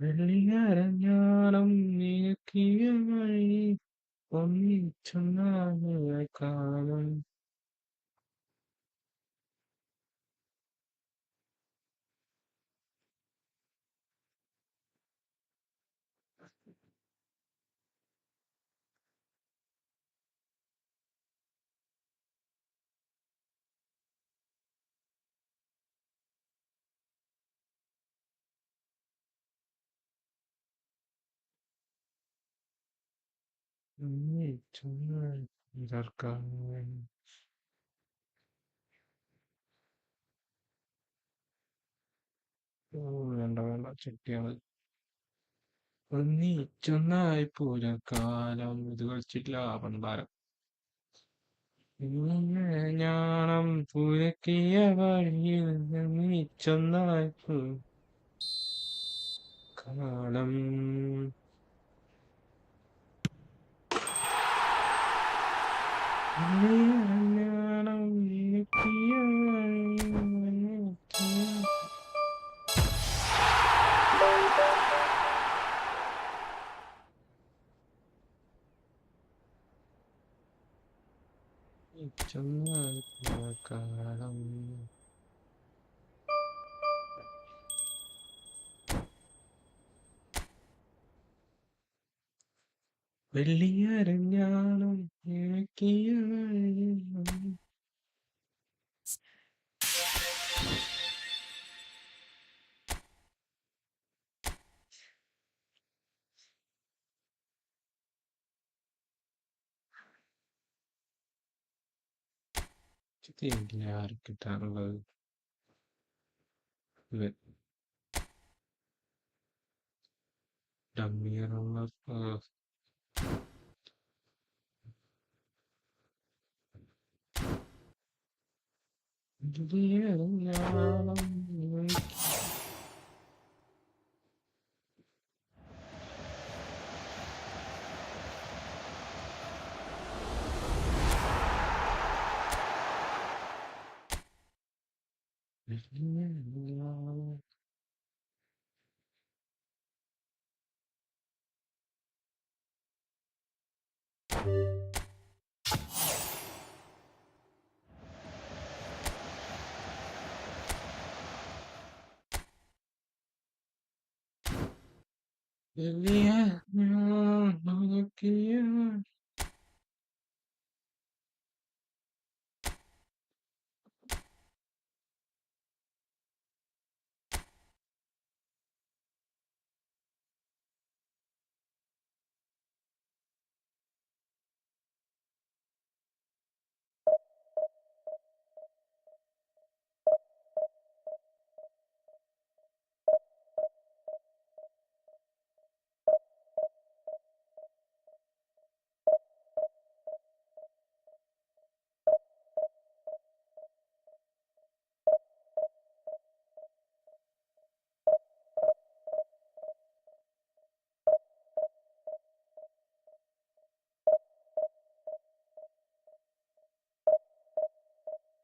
വെള്ളിയരഞ്ഞാണം നീക്കിയ വഴി ഒന്നിച്ചൊന്നായ കാലം. ഒന്നിച്ചൊന്നായ കാലം. ഓ, വേണ്ട വേണ്ട, ചെട്ടിയാണ്. ഒന്നിച്ചൊന്നായി കാലം. ഇത് കളിച്ചിട്ടില്ല പണ്ടാരം. ഞാണം പുരക്കിയ വഴിയിൽ ഒന്നിച്ചൊന്നായി കാലം. വെള്ളിയരഞ്ഞാണം നീക്കിയ വഴിയിൽ ഒന്നിച്ചൊന്നായി കാലം. വെള്ളിയരഞ്ഞാണം നീക്കിയ വഴിയിൽ ഇതില്ല ആർക്കിട്ടാറുള്ളത്. ഡമ്മീറുള്ള വെള്ളിയരഞ്ഞാണം വെള്ളിയരഞ്ഞാണം. വെള്ളിയരഞ്ഞാണം നീക്കിയ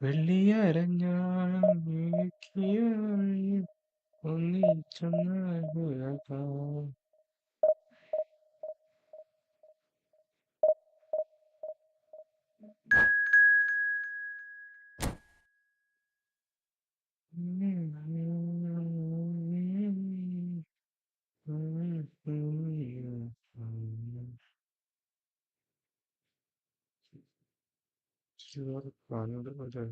വെള്ളിയരഞ്ഞാണം നീക്കിയ വഴിയിൽ ഒന്നിച്ചൊന്നായ കാലം. പാടുന്നത് പോലെ.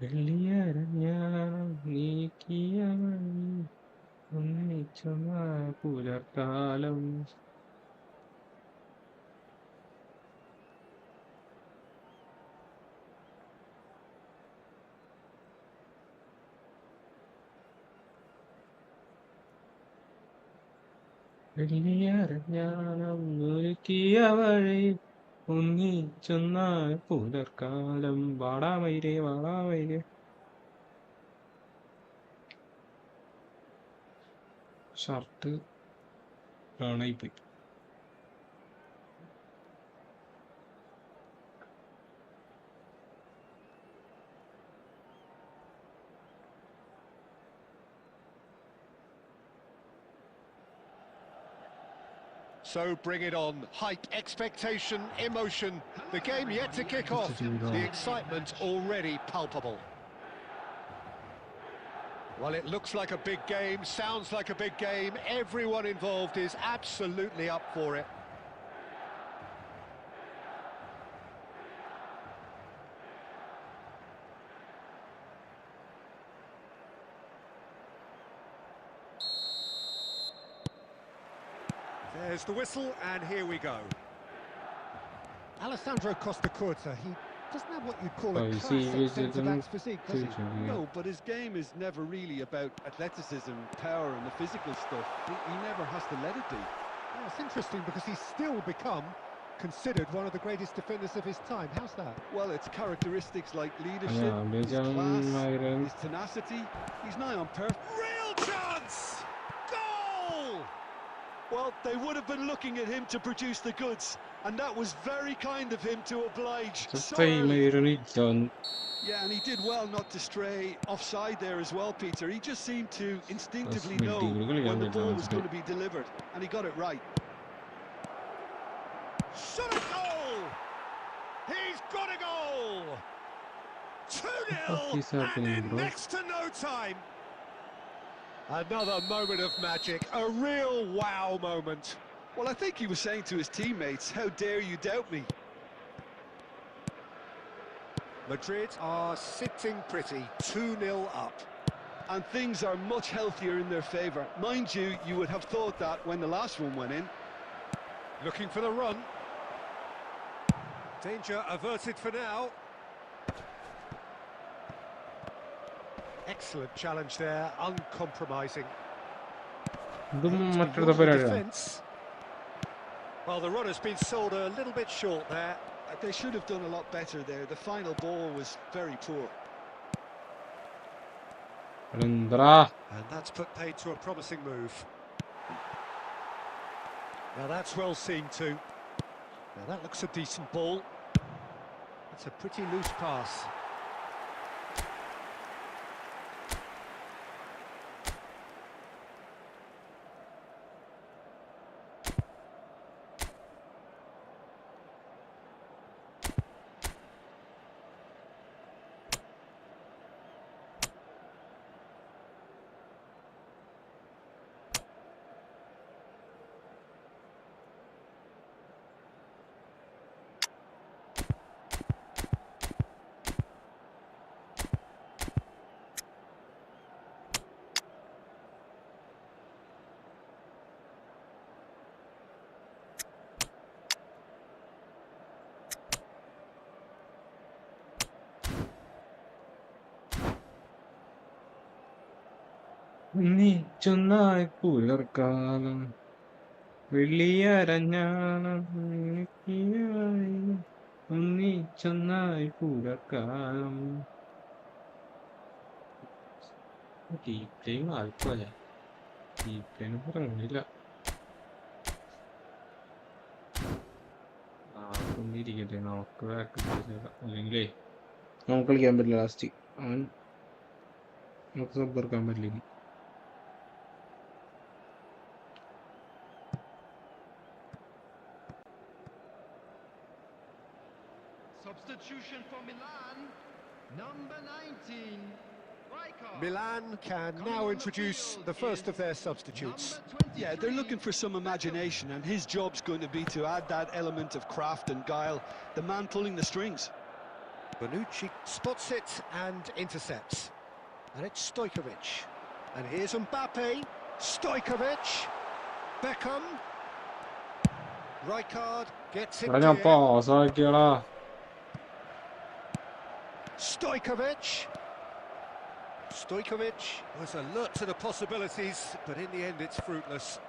വെള്ളിയരഞ്ഞാണം നീക്കിയ വഴി ഒന്നിച്ചൊന്നായ പുലർക്കാലം. വെള്ളിയരഞ്ഞാണം ഒരുക്കിയ വഴി ഒന്നിച്ചൊന്നായ പുലർക്കാലം. വാടാമയിലേ വാടാമയിലേ. Shirt കാണായിപ്പോയി. So bring it on. Hype, expectation, emotion. The game yet to kick off. The excitement already palpable. Well, it looks like a big game, sounds like a big game. Everyone involved is absolutely up for it. There's the whistle, and here we go. Alessandro Costacurta, he doesn't have what you'd call Oh, a you see, classic he's centre-back's physique, does he? No, but his game is never really about athleticism, power and the physical stuff. He never has to let it be. Well, it's interesting because he's still become considered one of the greatest defenders of his time. How's that? Well, it's characteristics like leadership, Yeah, his Bejan class, Myron. his tenacity. He's nigh on perfect. Real chance! Goal! Well, they would have been looking at him to produce the goods, and that was very kind of him to oblige. So early. Yeah, and he did well not to stray offside there as well, Peter. He just seemed to instinctively know when the ball was going to be delivered, and he got it right. Shot a goal! He's got a goal! 2-0 and in next to no time. Another moment of magic, a real wow moment. Well, I think he was saying to his teammates, how dare you doubt me? Madrid are sitting pretty, 2-0 up. And things are much healthier in their favour. Mind you, you would have thought that when the last one went in. Looking for the run. Danger averted for now. Excellent challenge there, uncompromising. Defence. Well, the run has been sold a little bit short there. They should have done a lot better there. The final ball was very poor. And that's put paid to a promising move. Now that's well seen too. Now that looks a decent ball. It's a pretty loose pass. ഒന്നിച്ചൊന്നായി പുലർക്കാലം വെള്ളിയരഞ്ഞാണം ഒന്നിച്ചൊന്നായി പുലർക്കാലം. Team ആയിപ്പോയ team പറഞ്ഞില്ല. ഇരിക്കട്ടെ, നമുക്ക് അല്ലെങ്കിലേ നമുക്ക് കളിക്കാൻ പറ്റില്ല. ലാസ്റ്റ് അവൻ നമുക്ക് സബ് ഇറക്കാൻ പറ്റില്ല. Substitution for Milan, number 19. Milan can now introduce the first of their substitutes. Yeah, they're looking for some imagination, and his job's going to be to add that element of craft and guile, the man pulling the strings. Bonucci spots it and intercepts. And it's Stojkovic. And here's Mbappe. Stojkovic. Beckham. Rijkaard gets it ഞാൻ there. പാസ്സാക്കിയടാ. Stojkovic. Stojkovic was alert to the possibilities, but in the end it's fruitless.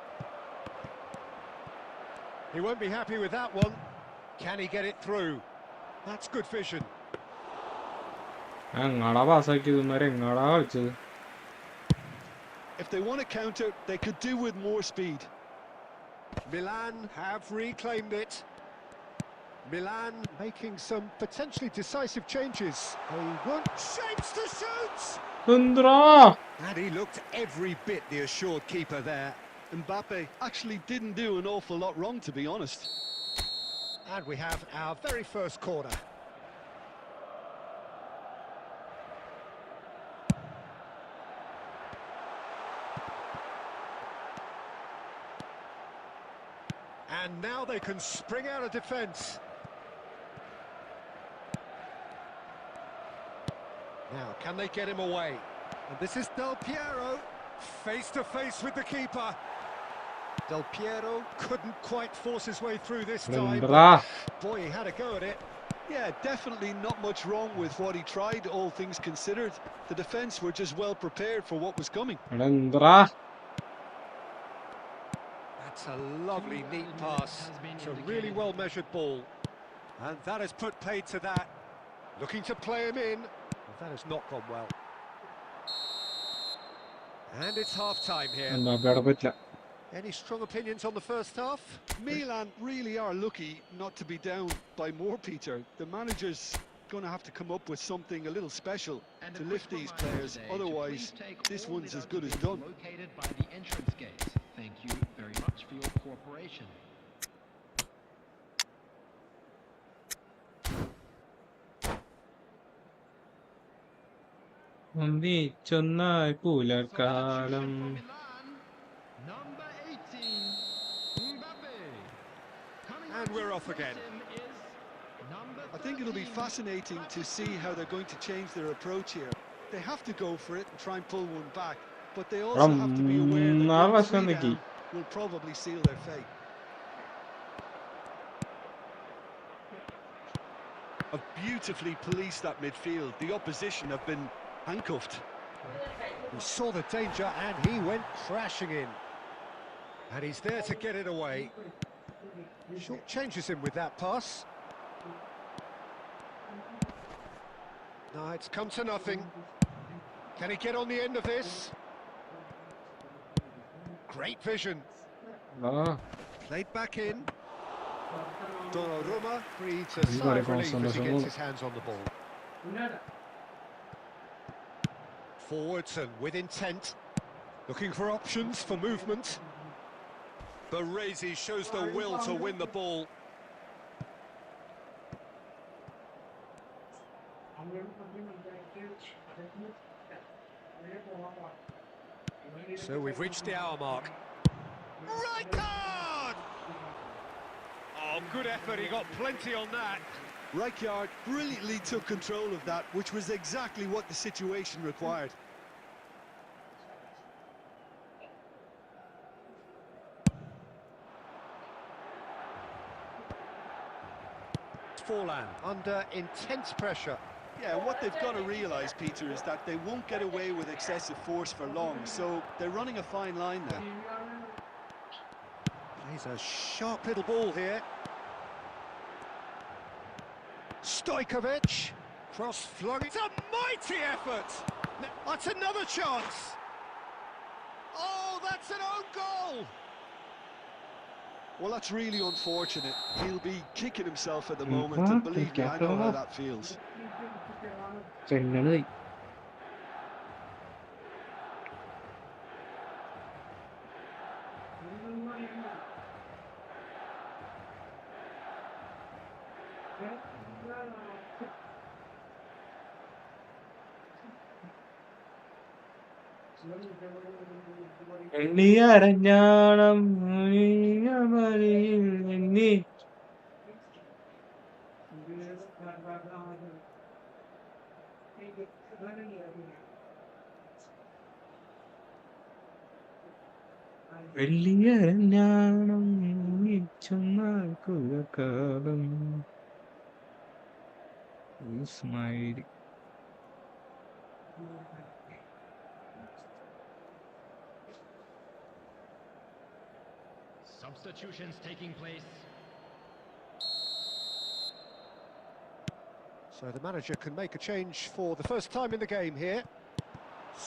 He won't be happy with that one. Can he get it through? That's good vision. എങ്ങാടാ പാസ്സാക്കിയത്? എങ്ങാടാ കളിച്ചത്? If they want to counter, they could do with more speed. Milan have reclaimed it. Milan making some potentially decisive changes. They want shapes to shoot! എന്താ? And he looked every bit the assured keeper there. Mbappe actually didn't do an awful lot wrong, to be honest. And we have our very first corner. And now they can spring out of defence. Now, can they get him away? And this is Del Piero, face to face with the keeper. Del Piero couldn't quite force his way through this time. എന്താ? Boy, he had a go at it. Yeah, definitely not much wrong with what he tried, all things considered. The defence were just well prepared for what was coming. എന്താ? That's a lovely, neat pass. It's a really well-measured ball. And that has put paid to that. Looking to play him in. But that has not gone well. And it's half-time here. എംബാപ്പയുടെ പറ്റില്ല. Any strong opinions on the first half? Milan really are lucky not to be down by more, Peter. The manager's going to have to come up with something a little special to lift these players. Otherwise, this one's as good as done. Located by the entrance gate. Thank you very much for your cooperation. ഒന്നിച്ചൊന്നായി പുലർക്കാലം. Number 18, Mbappe. And we're off again. I think it'll be fascinating to see how they're going to change their approach here. They have to go for it and try and pull one back, but they also have to be aware that going 3 down will probably seal their fate. Have beautifully policed that midfield. The opposition have been handcuffed. He saw the danger and he went crashing in. And he's there to get it away. Short changes him with that pass. No, it's come to nothing. Can he get on the end of this? Great vision. ആ, Played back in. Donnarumma breathes a He's sigh got of it relief as he concentration. gets his hands on the ball. Forwards and with intent. Looking for options for movement. Baresi shows the will to win the ball. So we've reached the hour mark. Rijkaard! Oh, good effort, he got plenty on that. Rijkaard brilliantly took control of that, which was exactly what the situation required. Forlan under intense pressure. Yeah, what they've got to realise, Peter, is that they won't get away with excessive force for long, so they're running a fine line there. Plays a sharp little ball here. Stojkovic, cross flung. It's a mighty effort. That's another chance. Oh, that's an own goal. Well, that's really unfortunate. He'll be kicking himself at the moment, and believe me, I know how that feels. Chennai. എണ്ണിയരഞ്ഞാണം എണ്ണി വെള്ളിയരഞ്ഞാണം ചൊന്നാൽ കുഴക്കാലം smiley. Substitutions taking place. So the manager can make a change for the first time in the game here.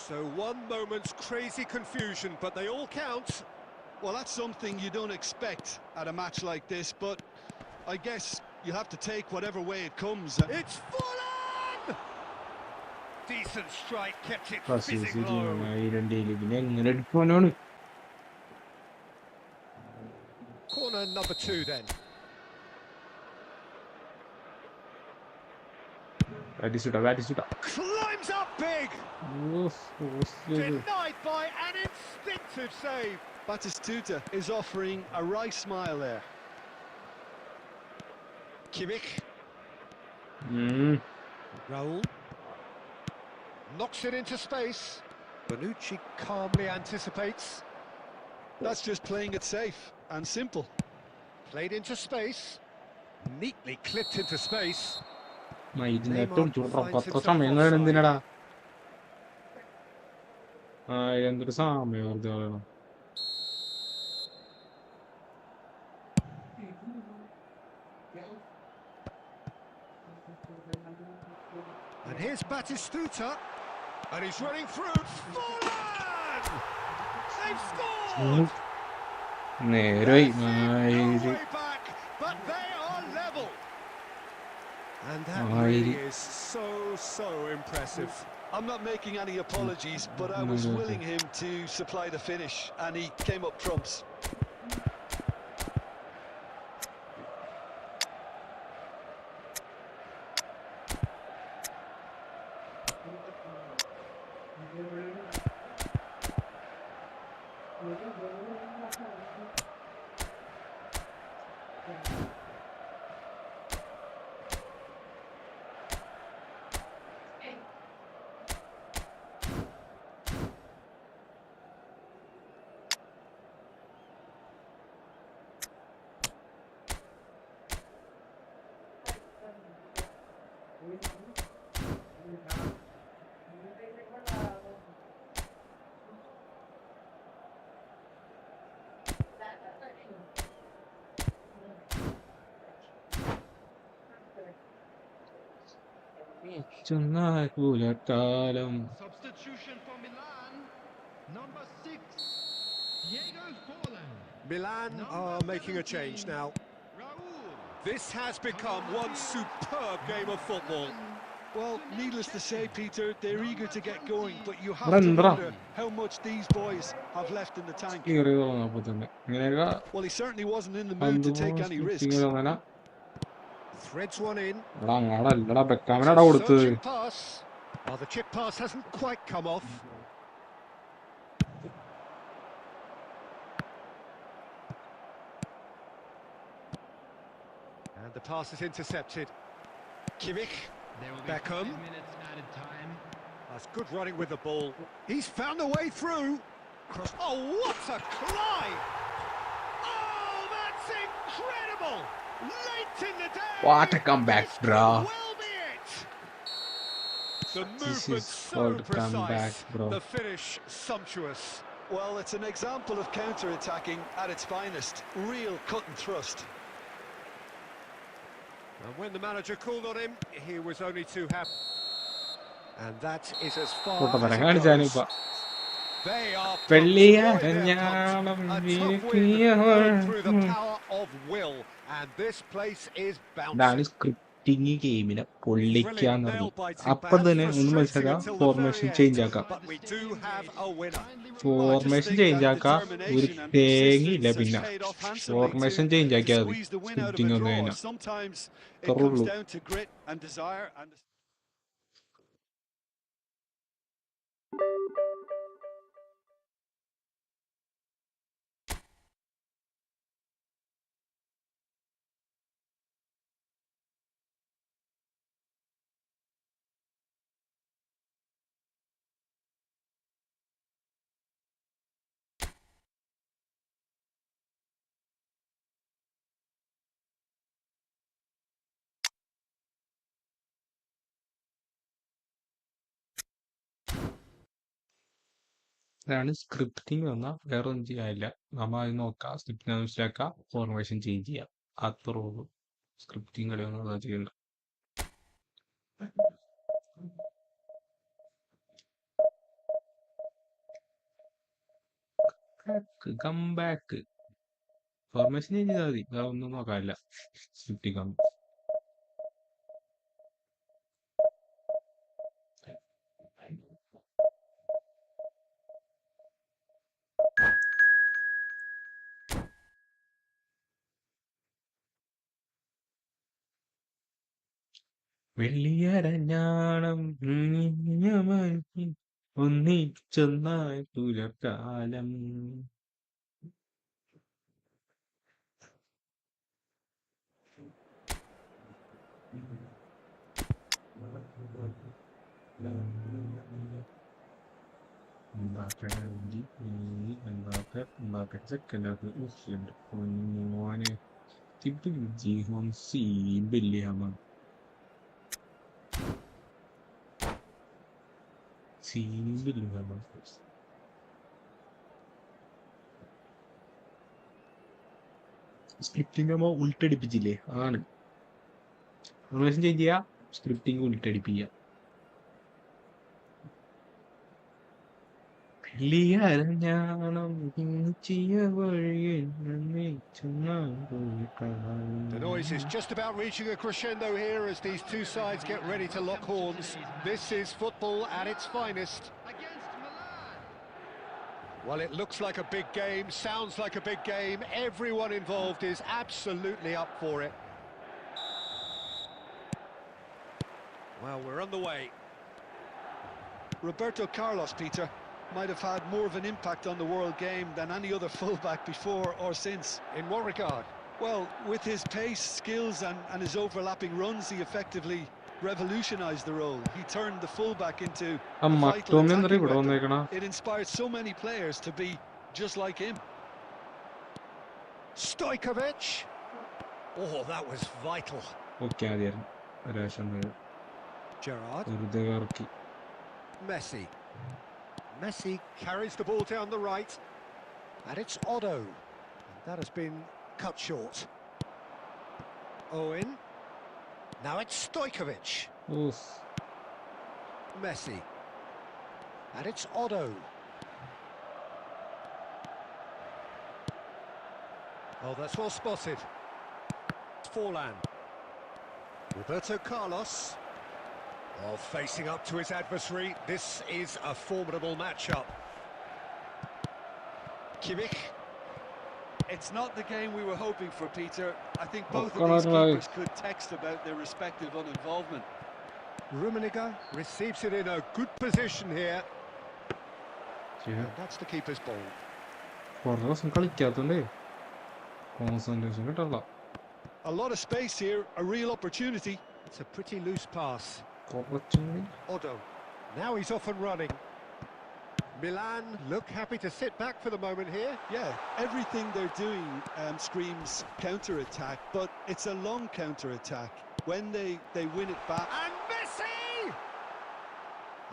So one moment's crazy confusion, but they all count. Well, that's something you don't expect at a match like this, but I guess you have to take whatever way it comes. It's Fulham! Decent strike, kept it first fizzing low. സീരിയമായി രണ്ടേല് പിന്നെ എങ്ങനെ എടുക്കാനാണ്? Corner number 2 then. ബാറ്റിസുട്ടാ. Climbs up big! Denied by an instinctive save. Batistuta is offering a wry smile there. Kimmich. Raul. Knocks it into space. Bonucci calmly anticipates. That's just playing it safe and simple. Played into space. Neatly clipped into space. ഇതിനേറ്റവും പത്ര സമയങ്ങൾ എന്തിനടാ? എന്തൊരു സമയം വെറുതെ കളയണം. And here's Batistuta. And he's running through. Fulham! They've scored! നേരായി. Way back, but they are level. And that really is so impressive. I'm not making any apologies, but I was willing him to supply the finish, and he came up trumps. ചൊന്നാൽ കുഴക്കാലം. Substitution for Milan. Number 6, Diego Forlan. Milan are making a change now. Raul. This has become one superb game of football. Well, needless to say, Peter, they're eager to get going, but you have to Randra. wonder how much these boys have left in the tank. കീറി തുടങ്ങപ്പോ തന്നെ ഇങ്ങനെയൊക്കെ Well, he certainly wasn't in the mood to take any risks. Threads one in. അങ്ങാടല്ലടാ ബെക്കാമിനാടാ കൊടുത്തത്. Searching pass. Oh, the chip pass hasn't quite come off. And the pass is intercepted. Kimmich. There will be Beckham. 5 minutes added time. That's good running with the ball. He's found a way through. Oh, what a climb! Oh, that's incredible! Late in the day. What a comeback, This bro. could well be it. The This movement is so called precise. comeback, bro. The finish sumptuous. Well, it's an example of counter-attacking at its finest. Real cut and thrust. And when the manager called on him, he was only too happy. And that is as far as കൂട്ടത്തരം it കാണിച്ചാനിപ്പ. goes. They are വെള്ളിയരഞ്ഞാണം a tough win through the power of will, and this place is ഇതാണ് bouncing. Scripting ഗെയിമിനെ പൊള്ളിക്കാന്ന് പറഞ്ഞു. അപ്പൊ തന്നെ ഒന്ന് മനസ്സിലാക്കാം, formation change ആക്കാം. But we do have a winner. Formation change ആക്കാം, ഒരു തേങ്ങയില്ല. പിന്നെ ഫോർമേഷൻ ചേഞ്ച് ആക്കിയാൽ മതി സ്ക്രിപ്റ്റിംഗ് ഒന്ന് കഴിഞ്ഞാൽ. Sometimes it അത്രേ comes ഉള്ളൂ. down to grit and desire and അതാണ് സ്ക്രിപ്റ്റിംഗ് വന്നാൽ വേറെ ഒന്നും ചെയ്യാനില്ല. നമ്മൾ അത് നോക്കാം, സ്ക്രിപ്റ്റിനെ മനസ്സിലാക്കാം, ഫോർമേഷൻ ചേഞ്ച് ചെയ്യാം. അത്രേ ഉള്ളൂ. സ്ക്രിപ്റ്റിംഗ് കളിയൊന്നും അതാ ചെയ്യണ്ട. Come back. ഫോർമേഷൻ ചേഞ്ച് ചെയ്താൽ മതി, വേറെ ഒന്നും നോക്കാനില്ല. സ്ക്രിപ്റ്റിംഗ് ആകുമ്പോൾ വെള്ളിയരഞ്ഞാണം ഒന്നിച്ചൊന്നായി പുലർക്കാലം. മോനെ ജീവൻ സീബില്ലിയാമാണ്. സ്ക്രിപ്റ്റിംഗ് ആകുമ്പോൾ ഉൾട്ടടിപ്പിച്ചില്ലേ, ആണ്. ഫോർമേഷൻ ചേഞ്ച് ചെയ്യുക, scripting ഉൾട്ടടിപ്പിക്കുക. The noise is just about reaching a crescendo here as these two sides get ready to lock horns. This is football at its finest. Well, it looks like a big game, sounds like a big game. Everyone involved is absolutely up for it. Well, we're on the way. Roberto Carlos, Peter, might have had more of an impact on the world game than any other fullback before or since. In what regard? Well, with his pace, skills and his overlapping runs, he effectively revolutionised the role. He turned the fullback into a vital attacking weapon. It inspired so many players to be just like him. Stojkovic! Oh, that was vital. Gerrard. Messi. Messi carries the ball down the right, and it's Otto. That has been cut short. Owen. Now it's Stojkovic. Oof. Messi. And it's Otto. Oh, that's well spotted. Forlan. Roberto Carlos. Oh, facing up to his adversary. This is a formidable matchup. Kimmich. It's not the game we were hoping for, Peter. I think both of these keepers could text about their respective uninvolvement. Rummenigge receives it in a good position here. And that's the keeper's ball. A lot of space here, a real opportunity. It's a pretty loose pass. Otto. Now he's off and running. Milan look happy to sit back for the moment here. Yeah, everything they're doing screams counter-attack, but it's a long counter-attack. When they win it back... And Messi!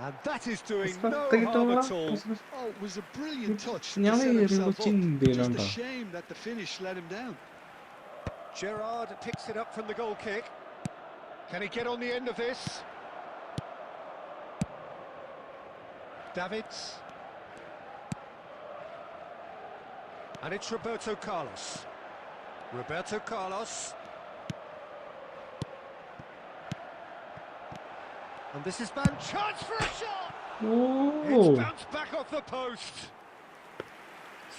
And that is doing no harm at all. Oh, it was a brilliant touch to set himself up. Just a shame that the finish let him down. Gerrard picks it up from the goal kick. Can he get on the end of this? Davids. And it's Roberto Carlos. Roberto Carlos. And this is Van. Chance for a shot! Oh. It's bounced back off the post.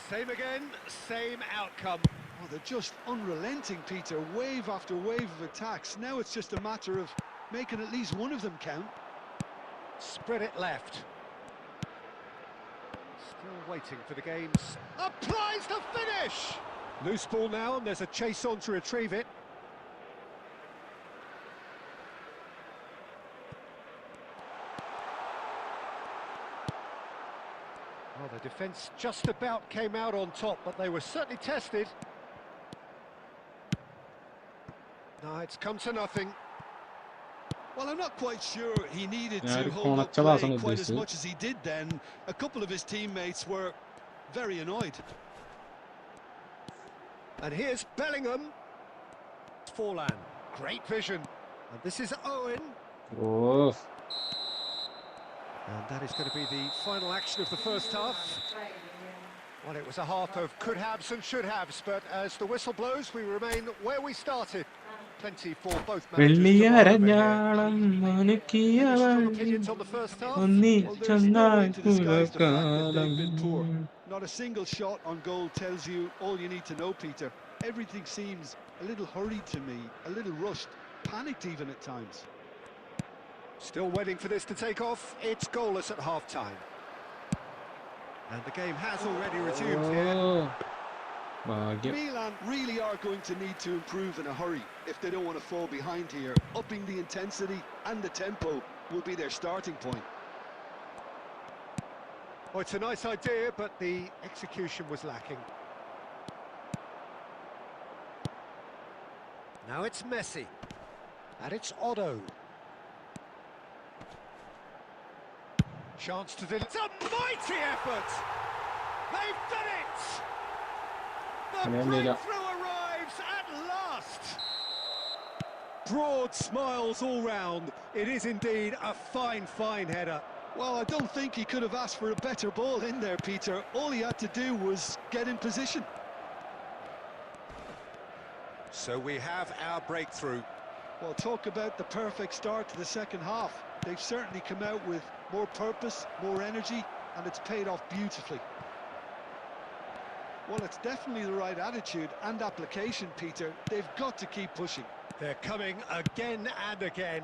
Same again, same outcome. Oh, they're just unrelenting, Peter. Wave after wave of attacks. Now it's just a matter of making at least one of them count. Spread it left. Still waiting for the games. Applies the finish! Loose ball now, and there's a chase on to retrieve it. Well, the defence just about came out on top, but they were certainly tested. No, it's come to nothing. Well, I'm not quite sure he needed Yeah, to the hold up corner play chalasan quite as uddeshichu. much as he did then. A couple of his teammates were very annoyed. And here's Bellingham. Forlan, great vision. And this is Owen. Oh, And that is going to be the final action of the first half. Well, it was a half of could-haves and should-haves, but as the whistle blows, we remain where we started. Plenty for both managers to mull over here. Any strong opinions on the first half? Well, there's no way to disguise the fact that they've been poor. Not a single shot on goal tells you all you need to know, Peter. Everything seems a little hurried to me, a little rushed, panicked even at times. Still waiting for this to take off. It's goalless at half-time. And the game has already resumed here. oh. Bhagya. Milan really are going to need to improve in a hurry if they don't want to fall behind here. Upping the intensity and the tempo will be their starting point. Oh, it's a nice idea, but the execution was lacking. Now it's Messi. And it's Otto. Chance to do. It's a mighty effort! They've done it! The breakthrough arrives at last! Broad smiles all round. It is indeed a fine, fine header. Well, I don't think he could have asked for a better ball in there, Peter. All he had to do was get in position. So we have our breakthrough. Well, talk about the perfect start to the second half. They've certainly come out with more purpose, more energy, and it's paid off beautifully. Well, it's definitely the right attitude and application, Peter. They've got to keep pushing. They're coming again and again.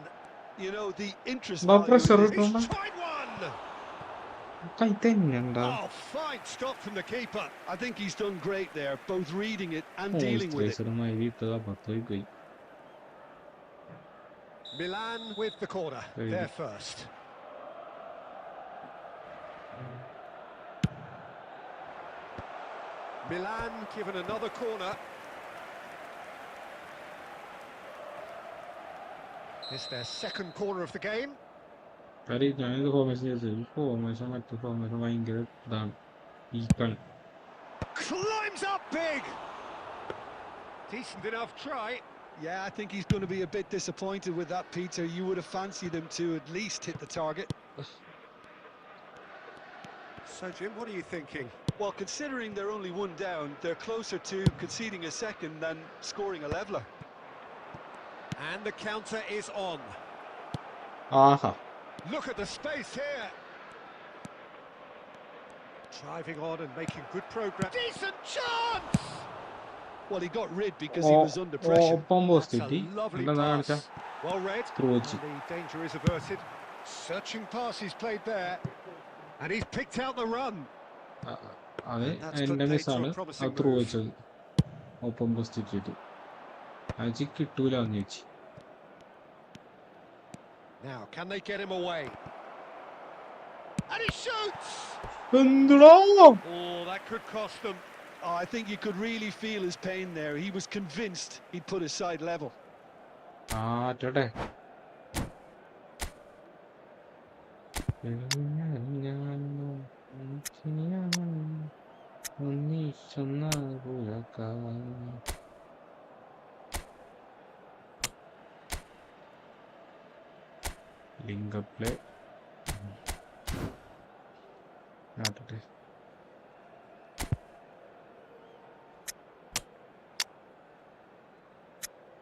You know, the interest Bumper value serve. is- He's tried one! Kaitennanda. Oh, fine stop from the keeper. I think he's done great there, both reading it and Oh, dealing with it. stressor-മായി വീട്ടുക പോയി. Milan with the corner. Very They're good. first. Milan given another corner. It's their second corner of the game. കാര്യം ഞാനിത് formation ചെയ്തത് formation മറ്റു formation ഭയങ്കര ഇതാണ് വീക്കാണ്. Climbs up big. Decent enough try. Yeah, I think he's going to be a bit disappointed with that, Peter. You would have fancied him to at least hit the target. So, Jim, what are you thinking? Well, considering they're only one down, they're closer to conceding a second than scoring a leveller. And the counter is on. Aaha. Look at the space here. Driving on and making good progress. Decent chance! Well, he got rid because he was under pressure. ഒപ്പം post That's കിട്ടി. a lovely എന്താ pass. കാണിച്ചാ Well read. Through വെച്ച്. And the danger is averted. Searching pass he's played there. And he's picked out the run. അത് That's എന്റെ put pace മിസ്സാണ് to a promising അത് through move. വെച്ചത് ഒപ്പം post ചെയ്തു. അജി കിട്ടൂല എന്ന് വെച്ച്. Now, can they get him away? And he shoots! എന്തുടാ? Oh, that could cost them. Oh, I think you could really feel his pain there. He was convinced he'd put his side level. ആറ്റട്ടെ. Link up play. ആറ്റട്ടെ.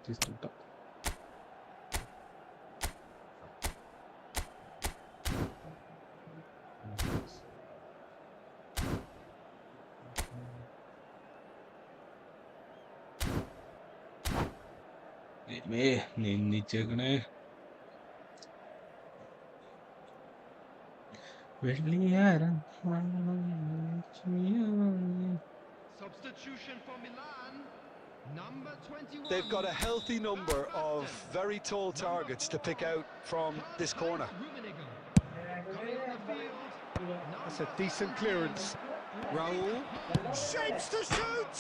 Just do that. നിന്നിച്ചേക്കണേ. വെള്ളിയാരം Substitution for Milan, number 21. They've got a healthy number of very tall targets to pick out from this corner. Rummenigge. Coming on the field, That's a decent clearance. Raul shapes to shoot.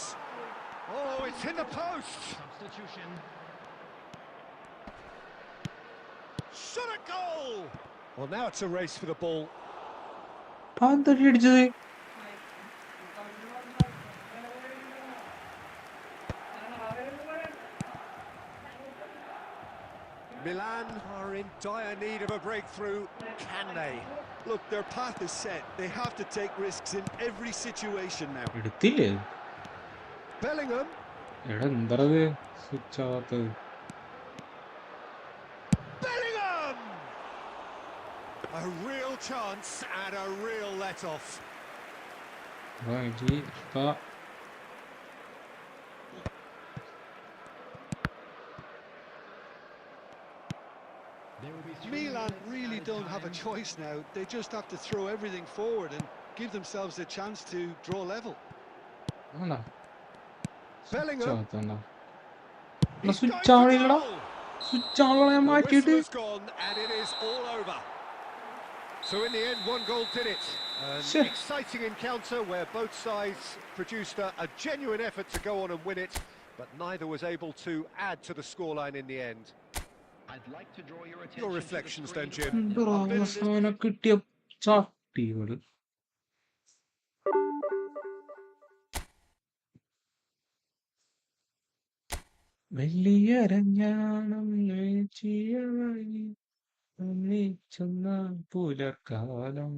Oh, it's hit the post. substitution. Shot at goal! Well, now it's a race for the ball. അതെന്താ അടിച്ചത്? Milan are in dire need of a breakthrough. Can they? Look, their path is set. They have to take risks in every situation now. എടുത്തില്ലേ? Bellingham. എടാ എന്താത് switch ആവാത്തത്? Bellingham! A real chance and a real let-off. Milan really don't have a choice now. They just have to throw everything forward and give themselves a chance to draw level. Bellingham. Switch ആവണില്ലടാ. Switch ആവണ മാറ്റിയിട്ട്. The whistle has gone and it is all over. So in the end, one goal did it. An exciting encounter where both sides produced a genuine effort to go on and win it, but neither was able to add to the scoreline in the end. I'd like to draw your attention Your reflections then, Jim. അവസാനം കിട്ടിയ ചാട്ടികൾ. വലിയരഞ്ഞാണം ചെന്ന പുലർക്കാലം.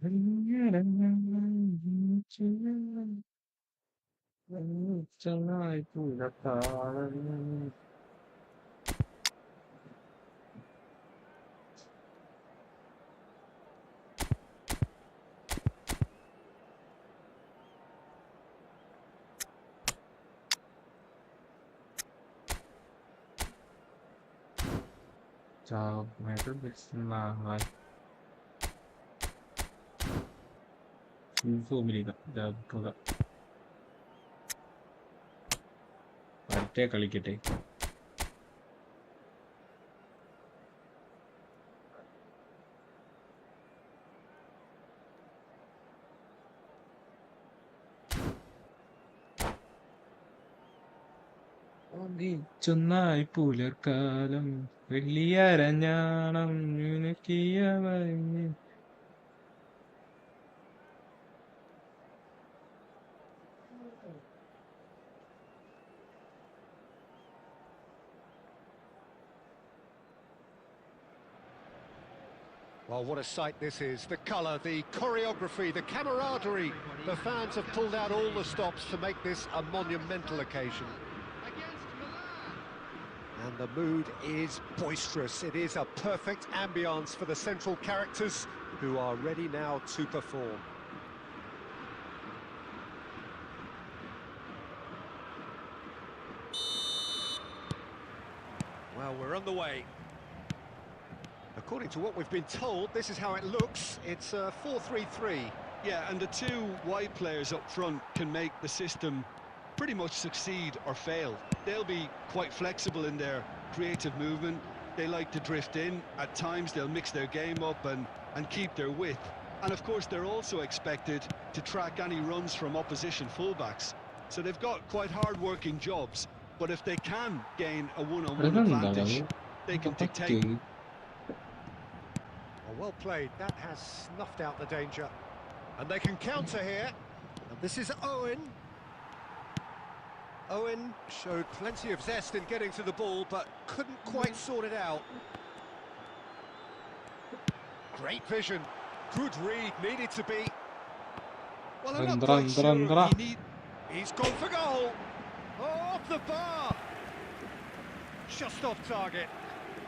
വലിയരം ചെന്നായി പുലർക്കാലം. Chào, mày rất biết là người ഭൂമിയിലേക്ക് വരട്ടെ കളിക്കട്ടെ. ചെന്നായി പുലർക്കാലം വെള്ളിയരഞ്ഞാണം നിനക്കിയ വഴി. Well, what a sight this is. The colour, the choreography, the camaraderie. The fans have pulled out all the stops to make this a monumental occasion. And the mood is boisterous. It is a perfect ambience for the central characters who are ready now to perform. Well, we're on the way. According to what we've been told, this is how it looks. It's a 4-3-3. Yeah, and the two wide players up front can make the system pretty much succeed or fail. They'll be quite flexible in their creative movement. They like to drift in. At times they'll mix their game up and keep their width. And of course they're also expected to track any runs from opposition fullbacks. So they've got quite hard-working jobs. But if they can gain a one-on-one advantage, they can dictate. Well played. That has snuffed out the danger. And they can counter here. And this is Owen. Owen showed plenty of zest in getting to the ball, but couldn't quite sort it out. Great vision. Good read, needed to be. Well, I'm not quite sure He's gone for goal. Oh, off the bar. Just off target.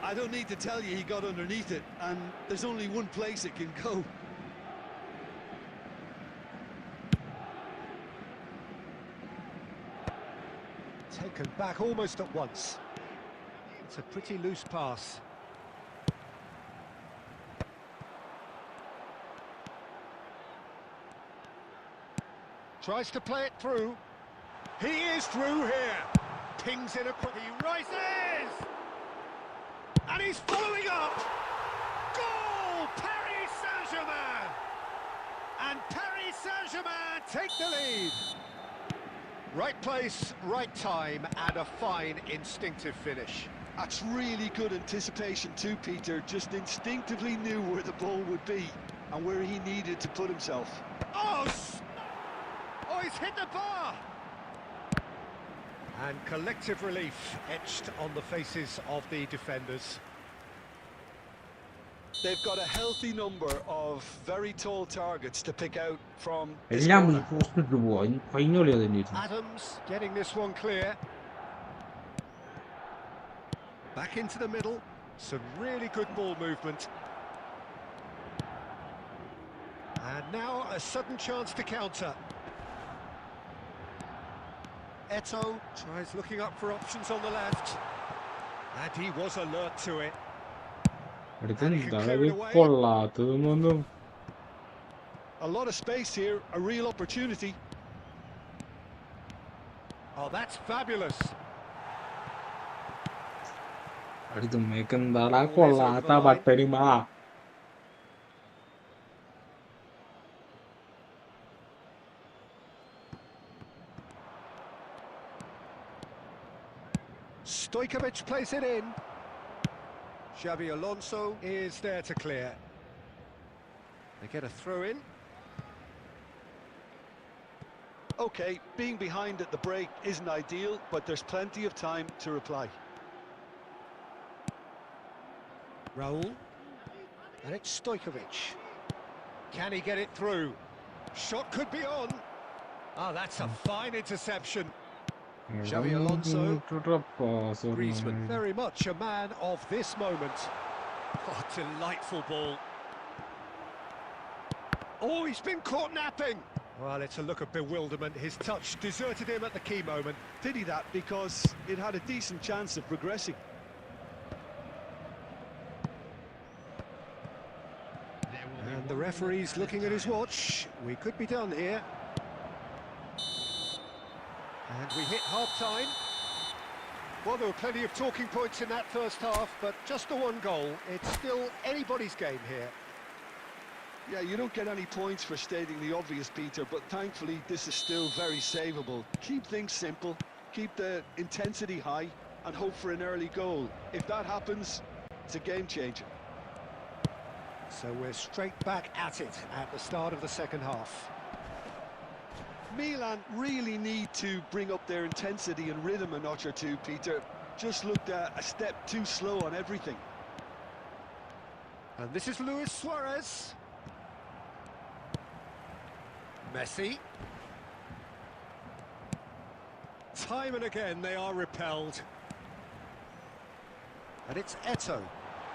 I don't need to tell you he got underneath it, and there's only one place it can go. Taken back almost at once. It's a pretty loose pass. Tries to play it through. He is through here. Pings in a... He rises! And he's following up! Goal! Paris Saint-Germain! And Paris Saint-Germain take the lead. Right place, right time, and a fine instinctive finish. That's really good anticipation too, Peter. Just instinctively knew where the ball would be and where he needed to put himself. Oh, he's hit the bar! And collective relief etched on the faces of the defenders. They've got a healthy number of very tall targets to pick out from this എല്ലാം corner. Post ഇട്ട് പോവാ കഴിഞ്ഞ കളി തന്നെയായിരുന്നു. Adams getting this one clear. Back into the middle. Some really good ball movement. And now a sudden chance to counter. Eto'o tries looking up for options on the left. And he was alert to it. അടുത്തെന്താ കൊള്ളാത്തതൊന്നും. A lot of space here, a real opportunity. Oh, that's fabulous. അടുത്ത് മേക്കെന്താടാ കൊള്ളാത്ത ബട്ടരിമാ. Stojkovic plays it in. Xabi Alonso is there to clear. They get a throw in. Okay, being behind at the break isn't ideal, but there's plenty of time to reply. Raul. And it's Stojkovic. Can he get it through? Shot could be on. Oh, that's a fine interception. Xabi Alonso. Griezmann, very much a man of this moment. Oh, delightful ball. Oh, he's been caught napping. Well, it's a look of bewilderment. His touch deserted him at the key moment. Pity that, because it had a decent chance of progressing. And the referee's looking at his watch. We could be done here. And we hit half-time. Well, there were plenty of talking points in that first half, but just the one goal. It's still anybody's game here. Yeah, you don't get any points for stating the obvious, Peter, but thankfully this is still very savable. Keep things simple, keep the intensity high, and hope for an early goal. If that happens, it's a game changer. So we're straight back at it at the start of the second half. Milan really need to bring up their intensity and rhythm a notch or two, Peter. Just looked a step too slow on everything. And this is Luis Suarez. Messi. Time and again they are repelled. And it's Eto'o.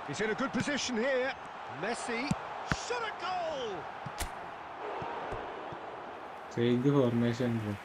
He's in a good position here. Messi. Shot a goal! Change the formation.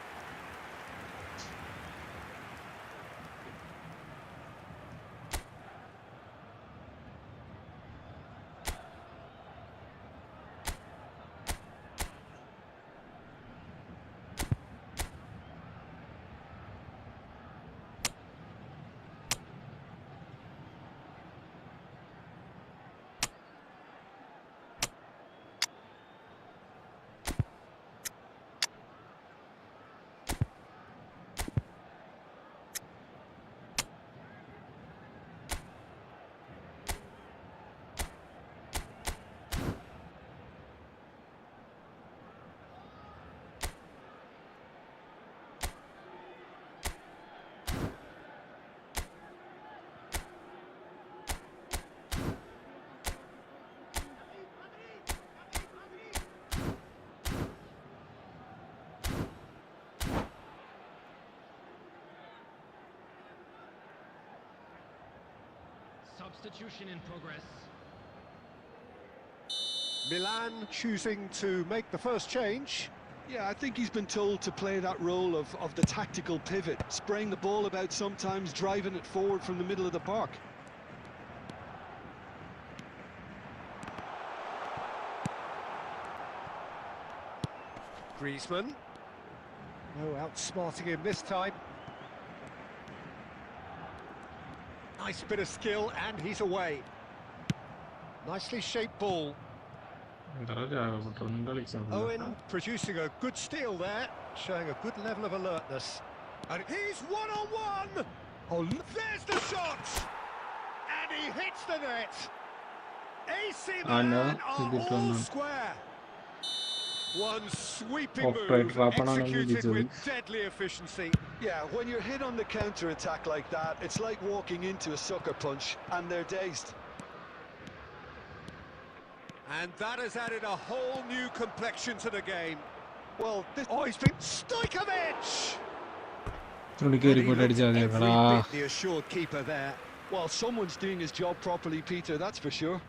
Substitution in progress. Milan choosing to make the first change. Yeah, I think he's been told to play that role of the tactical pivot, spraying the ball about sometimes, driving it forward from the middle of the park. Griezmann. No outsmarting him this time. Nice bit of skill, and he's away. Nicely shaped ball. Owen producing a good steal there, showing a good level of alertness. And he's one-on-one! Oh, there's the shot! And he hits the net! AC Milan are all square. One sweeping move, executed with deadly efficiency. Yeah, when you're hit on the counter-attack like that, it's like walking into a sucker punch, and they're dazed. And that has added a whole new complexion to the game. Well, this... Oh, he's been... Stojkovic! The assured keeper there. Well, someone's doing his job properly, Peter, that's for sure.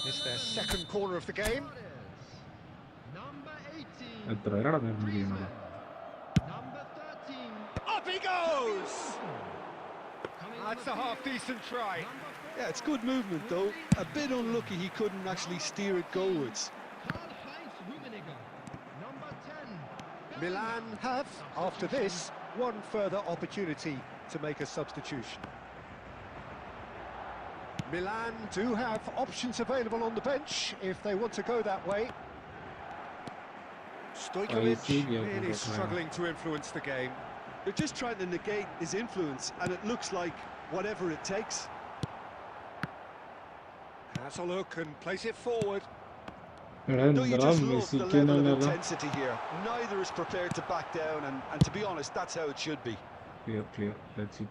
It's their second corner of the game. Number 18. Number 13. Up he goes! That's a half-decent try. Yeah, it's good movement, though. A bit unlucky he couldn't actually steer it goalwards. Karl-Heinz Rummenigge. Number 10. Milan have, after this, one further opportunity to make a substitution. Milan do have options available on the bench if they want to go that way. Stojkovic really struggling to influence the game. They're just trying to negate his influence, and it looks like whatever it takes. Has a look and plays it forward. Don't you just love the level of intensity here? Neither is prepared to back down, and to be honest, that's how it should be. Clear. That's it.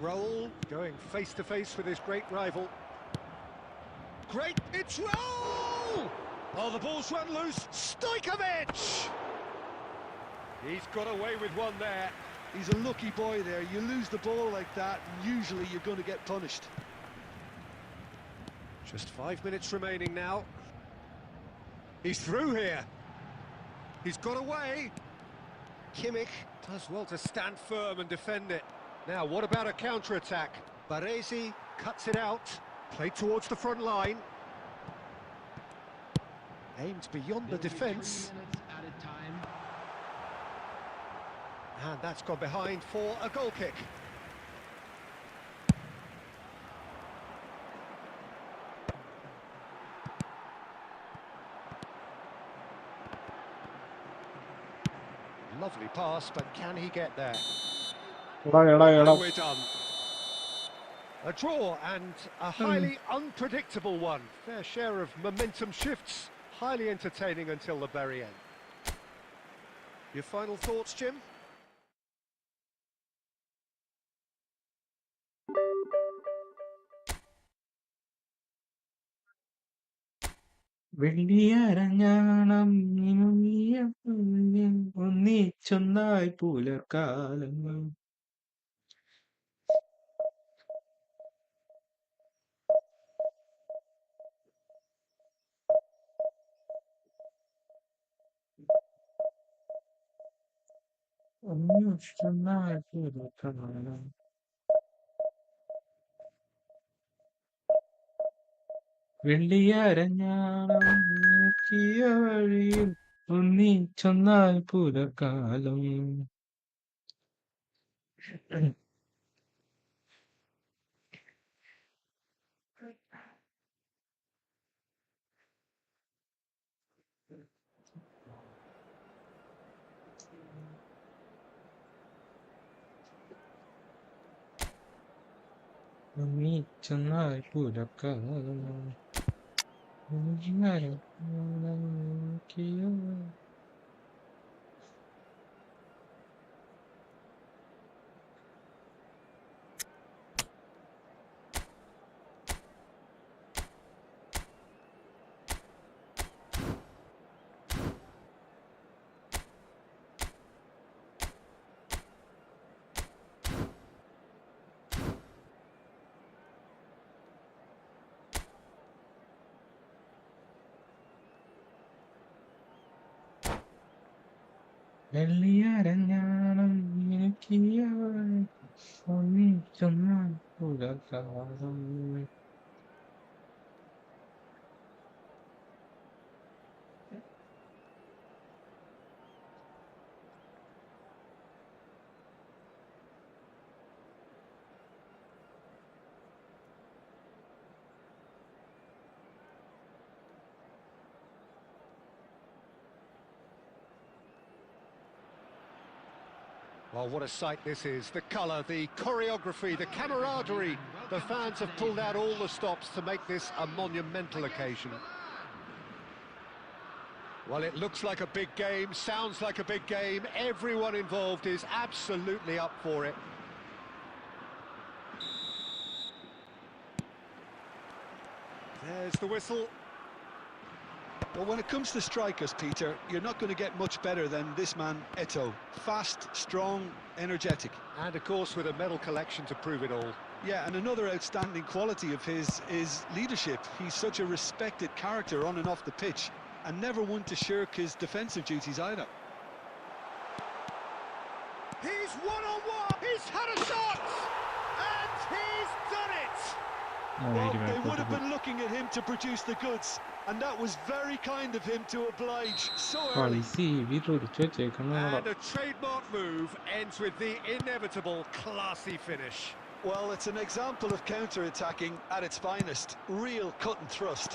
Raul going face-to-face with his great rival. Great, it's Raul! Oh, the ball's run loose. Stojkovic! He's got away with one there. He's a lucky boy there. You lose the ball like that, usually you're going to get punished. Just 5 minutes remaining now. He's through here. He's got away. Kimmich does well to stand firm and defend it. Now, what about a counter-attack? Baresi cuts it out. Played towards the front line. Aimed beyond the defence. 3 minutes added time. And that's gone behind for a goal kick. Lovely pass, but can he get there? And we're done. A draw, and a highly unpredictable one. Fair share of momentum shifts. Highly entertaining until the very end. Your final thoughts, Jim? ഒന്നിച്ചൊന്നായി പുലർക്കാലങ്ങൾ ഒന്നിച്ചൊന്നായി പുലർക്കാലം വെള്ളിയരഞ്ഞാണം നീക്കിയ വഴിയിൽ ഒന്നിച്ചൊന്നായി പുലർക്കാലം ഒന്നിച്ചൊന്നായി പുലർക്കാലം വെള്ളിയരഞ്ഞാണം എനിക്കിയായി ഒന്നിച്ചൊന്ന പുലകാലം. Well, what a sight this is. The colour, the choreography, the camaraderie. The fans have pulled out all the stops to make this a monumental occasion. Well, it looks like a big game, sounds like a big game. Everyone involved is absolutely up for it. There's the whistle. But when it comes to strikers, Peter, you're not going to get much better than this man, Eto'o. Fast, strong, energetic. And of course with a medal collection to prove it all. Yeah, and another outstanding quality of his is leadership. He's such a respected character on and off the pitch, and never one to shirk his defensive duties either. He's one-on-one! He's had a shot! And he's done it! Well, they would have been looking at him to produce the goods, and that was very kind of him to oblige so early. And a trademark move ends with the inevitable classy finish. Well, it's an example of counter-attacking at its finest. Real cut and thrust.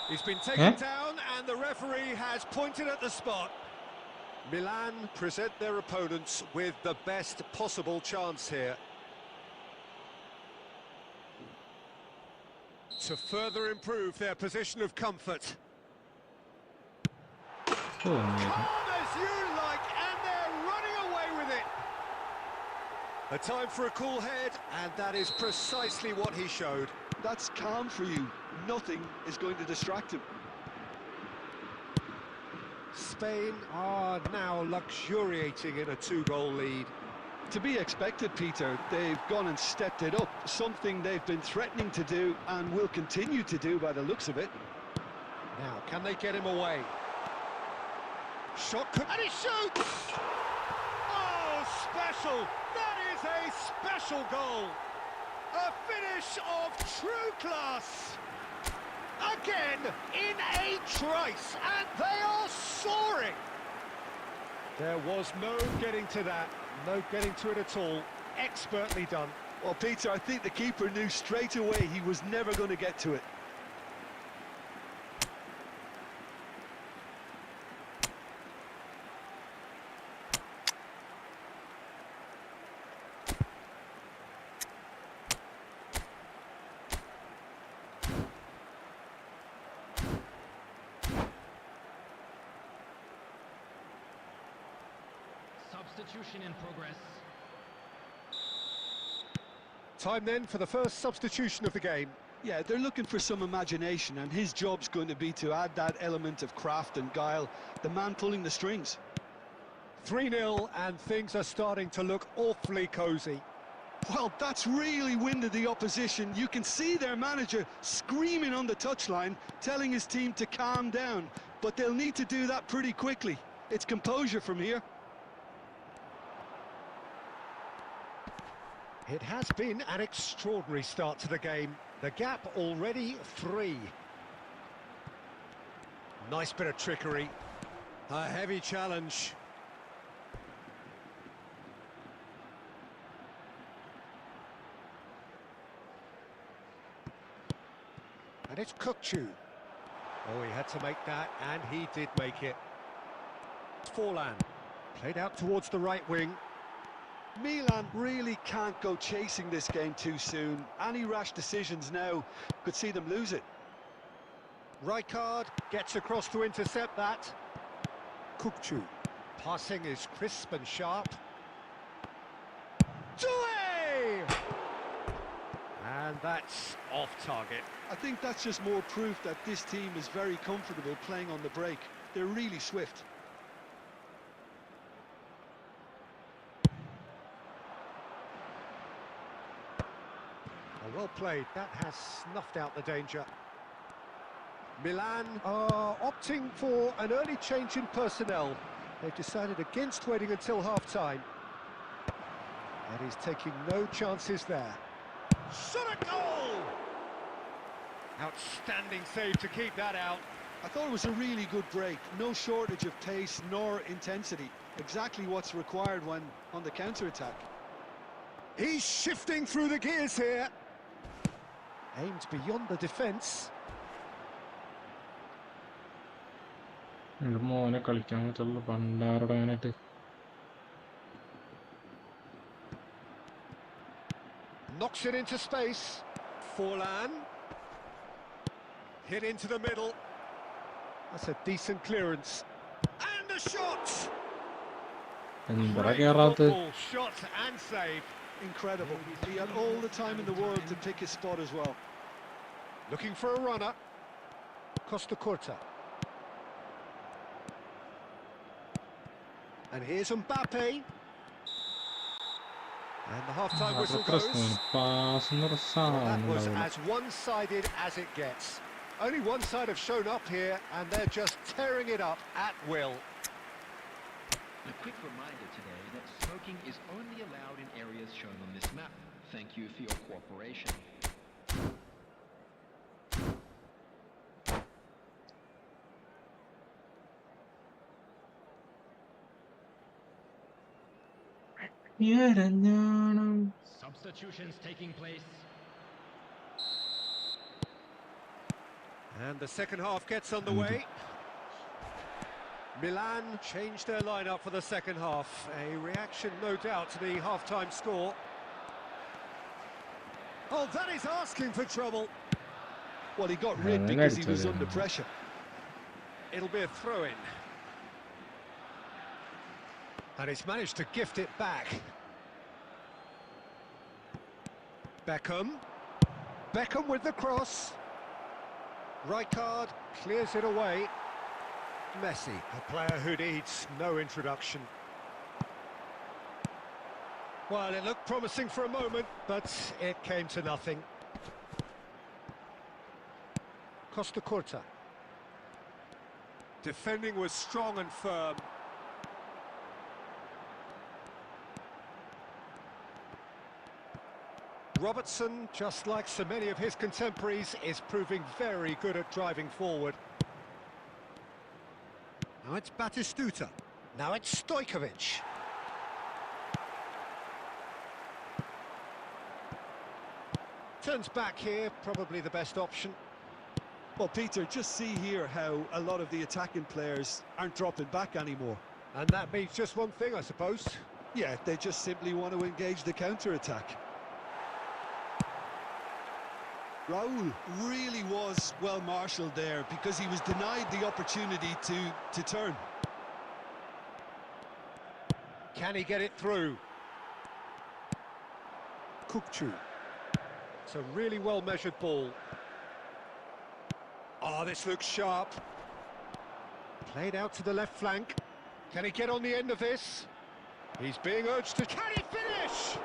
He's been taken down, and the referee has pointed at the spot. Milan present their opponents with the best possible chance here. To further improve their position of comfort. Calm as you like, and they're running away with it. A time for a cool head, and that is precisely what he showed. That's calm for you. Nothing is going to distract him. Spain are now luxuriating in a 2-goal lead. To be expected, Peter. They've gone and stepped it up, something they've been threatening to do and will continue to do by the looks of it. Now, can they get him away? Shot, and he shoots! Oh, special! That is a special goal! A finish of true class! Again, in a trice, and they are soaring! There was no getting to that. No getting to it at all. Expertly done. Well, Peter, I think the keeper knew straight away he was never going to get to it. Substitution in progress. Time then for the first substitution of the game. Yeah, they're looking for some imagination, and his job's going to be to add that element of craft and guile, the man pulling the strings. 3-0, and things are starting to look awfully cosy. Well, that's really winded the opposition. You can see their manager screaming on the touchline, telling his team to calm down, but they'll need to do that pretty quickly. It's composure from here. It has been an extraordinary start to the game. The gap already 3. Nice bit of trickery. A heavy challenge. And it's Kukçu. Oh, he had to make that, and he did make it. Forlan. Played out towards the right wing. Milan really can't go chasing this game too soon. Any rash decisions now could see them lose it. Rijkaard gets across to intercept that. Kukçu. Passing is crisp and sharp. Doué! And that's off target. I think that's just more proof that this team is very comfortable playing on the break. They're really swift. Well played, that has snuffed out the danger. Milan are opting for an early change in personnel. They've decided against waiting until half-time. And he's taking no chances there. Shot a goal! Outstanding save to keep that out. I thought it was a really good break. No shortage of pace nor intensity. Exactly what's required when on the counter-attack. He's shifting through the gears here. Aimed beyond the defence. മോനെ കളിക്കാൻ പറ്റുള്ളൂ പണ്ടാറടാനായിട്ട്. Knocks it into space. Forlan. Hit into the middle. That's a decent clearance. And a shot! എന്താ Great കേറാത്തത്? football shot and save. Incredible. He had all the time in the world to pick his spot as well. Looking for a runner. Costa Curta. And here's Mbappe. And the half-time whistle goes. Pass Well, that was as one-sided as it gets. Only one side have shown up here, and they're just tearing it up at will. A quick reminder today that smoking is only allowed in areas shown on this map. Thank you for your cooperation. Substitutions taking place. And the second half gets underway. Milan changed their lineup for the second half. A reaction, no doubt, to the half-time score. Oh, that is asking for trouble. Well, he got rid because he was under pressure. It'll be a throw-in. And he's managed to gift it back. Beckham. Beckham with the cross. Rijkaard clears it away. Messi, a player who needs no introduction. Well, it looked promising for a moment, but it came to nothing. Costa Curta. Defending was strong and firm. Robertson, just like so many of his contemporaries, is proving very good at driving forward. Now it's Batistuta. Now it's Stojkovic. Turns back here, probably the best option. Well, Peter, just see here how a lot of the attacking players aren't dropping back anymore. And that means just one thing, I suppose. Yeah, they just simply want to engage the counter-attack. Raul really was well marshalled there because he was denied the opportunity to turn. Can he get it through? Kukçu. It's a really well-measured ball. Oh, this looks sharp. Played out to the left flank. Can he get on the end of this? He's being urged to... Can he finish?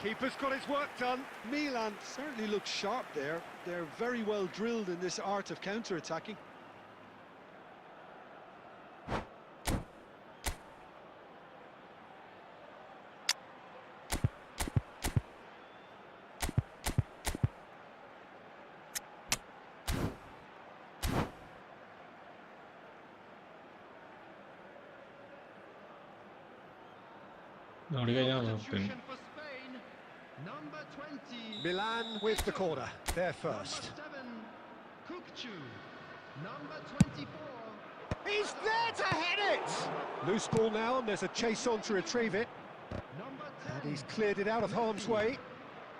Keeper's got his work done. Milan certainly looks sharp there. They're very well drilled in this art of counter-attacking. Substitution for Spain. Number 20. Milan with the corner. They're first. Number 7. Kukçu. Number 24. He's there to hit it! Loose ball now, and there's a chase on to retrieve it. Number 10. And he's cleared it out of harm's way.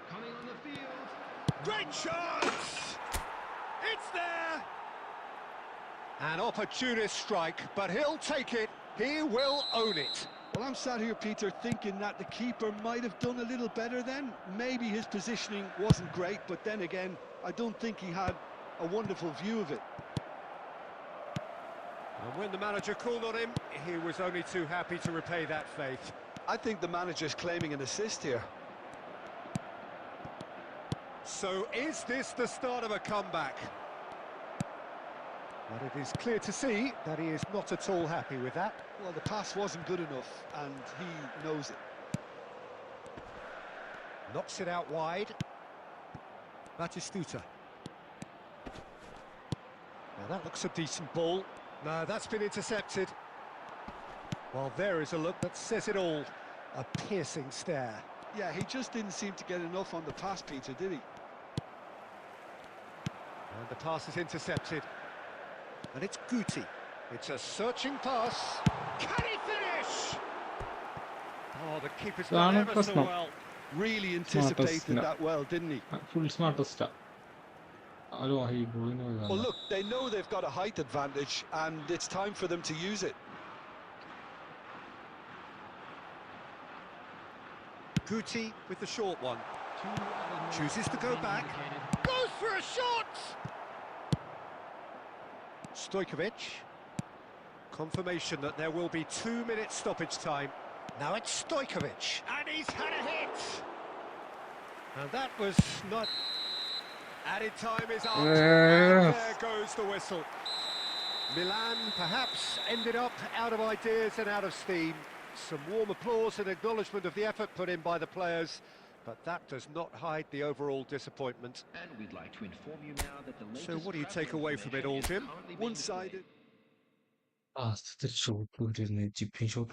Coming on the field. Great chance! It's there! An opportunist strike, but he'll take it. He will own it. Well, I'm sat here, Peter, thinking that the keeper might have done a little better then. Maybe his positioning wasn't great, but then again, I don't think he had a wonderful view of it. And when the manager called on him, he was only too happy to repay that faith. I think the manager's claiming an assist here. So is this the start of a comeback? But it is clear to see that he is not at all happy with that. Well, the pass wasn't good enough, and he knows it. Knocks it out wide. Batistuta. Now that looks a decent ball. No, that's been intercepted. Well, there is a look that says it all. A piercing stare. Yeah, he just didn't seem to get enough on the pass, Peter, did he? And the pass is intercepted. And it's Guti. It's a searching pass. Can he finish? Oh, the keeper's done ever so well. Really anticipated that well, didn't he? Full smartest. Hello, he going over. Well, look, they know they've got a height advantage, and it's time for them to use it. Guti with the short one. Chooses to go back. Goes for a shot! Stojkovic. Confirmation that there will be 2 minutes stoppage time. Now it's Stojkovic, and he's had a hit! And that was not... Added time is up, and there goes the whistle. Milan perhaps ended up out of ideas and out of steam. Some warm applause and acknowledgement of the effort put in by the players, but that does not hide the overall disappointment. And we'd like to inform you now that the latest So what do you take away from it all, Jim? currently being One-sided. displayed. Ah, c'était chaud. Pour dire, j'ai pris chaud.